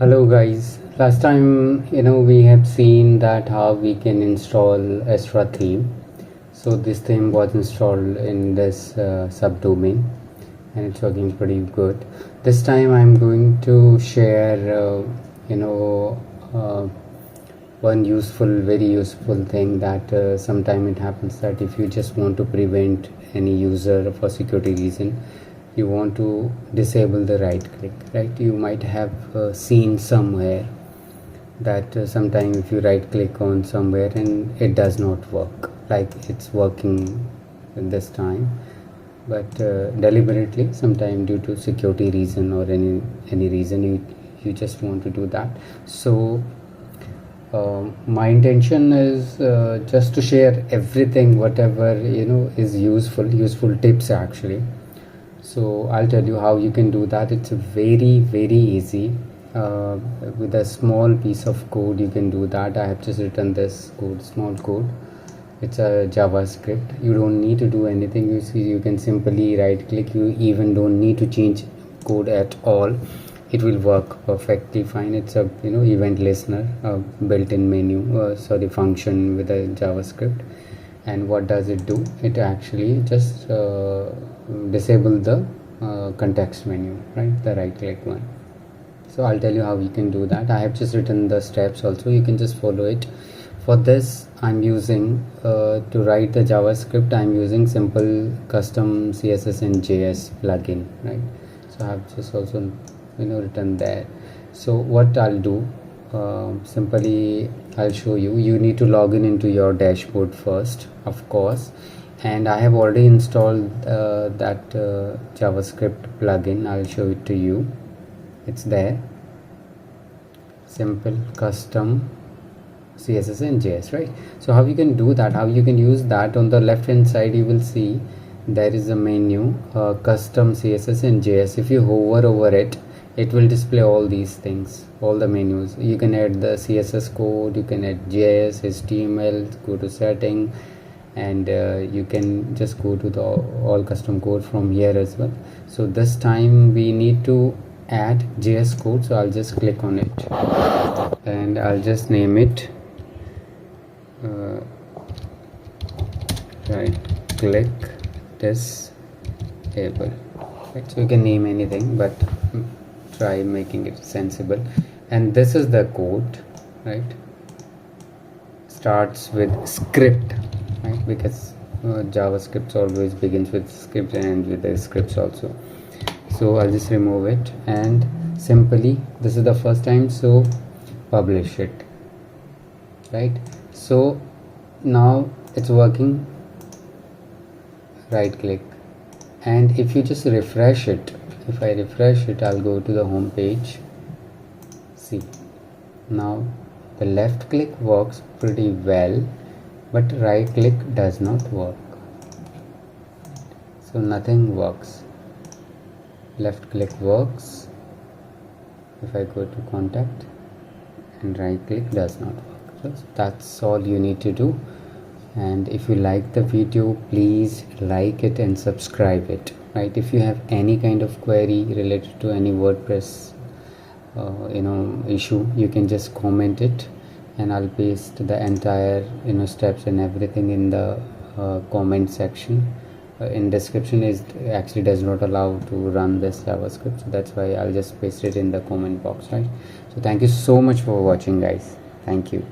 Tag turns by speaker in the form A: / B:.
A: Hello guys, last time we have seen that how we can install extra theme. So this theme was installed in this subdomain and it's working pretty good. This time I'm going to share one very useful thing that sometime it happens that if you just want to prevent any user for security reason, you want to disable the right click, right? You might have seen somewhere that sometime if you right click on somewhere and it does not work like it's working this time, but deliberately sometime due to security reason or any reason you just want to do that. So my intention is just to share everything whatever is useful tips actually. So I'll tell you how you can do that. It's very easy. With a small piece of code you can do that. I have just written this small code. It's a JavaScript. You don't need to do anything. You see, you can simply right click. You even don't need to change code at all. It will work perfectly fine. It's a event listener, built-in menu function with a JavaScript. And what does it do? It actually just disable the context menu, right? The right click one. So I'll tell you how you can do that. I have just written the steps also. You can just follow it. For this I'm using to write the JavaScript, I'm using simple custom CSS and JS plugin, right? So I have just also written there. So what I'll do, simply I'll show you. You need to log in into your dashboard first, of course, and I have already installed that JavaScript plugin. I'll show it to you. It's there, simple custom CSS and JS, right? So how you can do that, how you can use that, on the left hand side you will see there is a menu, custom CSS and JS. If you hover over it, it will display all these things, all the menus. You can add the CSS code, you can add JS, HTML, go to setting, and you can just go to the all custom code from here as well. So this time we need to add JS code, so I'll just click on it and I'll just name it right click disable, right? So you can name anything, but try making it sensible. And this is the code, right? Starts with script, right? Because JavaScript always begins with script and ends with the scripts also. So I'll just remove it and simply, this is the first time, so publish it, right? So now it's working. Right click, and if you just refresh it, if I refresh it, I'll go to the home page. See, now the left click works pretty well, but right click does not work. So nothing works. Left click works if I go to contact, and right click does not work. So that's all you need to do. And if you like the video, please like it and subscribe it, right? If you have any kind of query related to any WordPress issue, you can just comment it and I'll paste the entire steps and everything in the comment section. In description is actually does not allow to run this JavaScript, so that's why I'll just paste it in the comment box, right? So thank you so much for watching, guys. Thank you.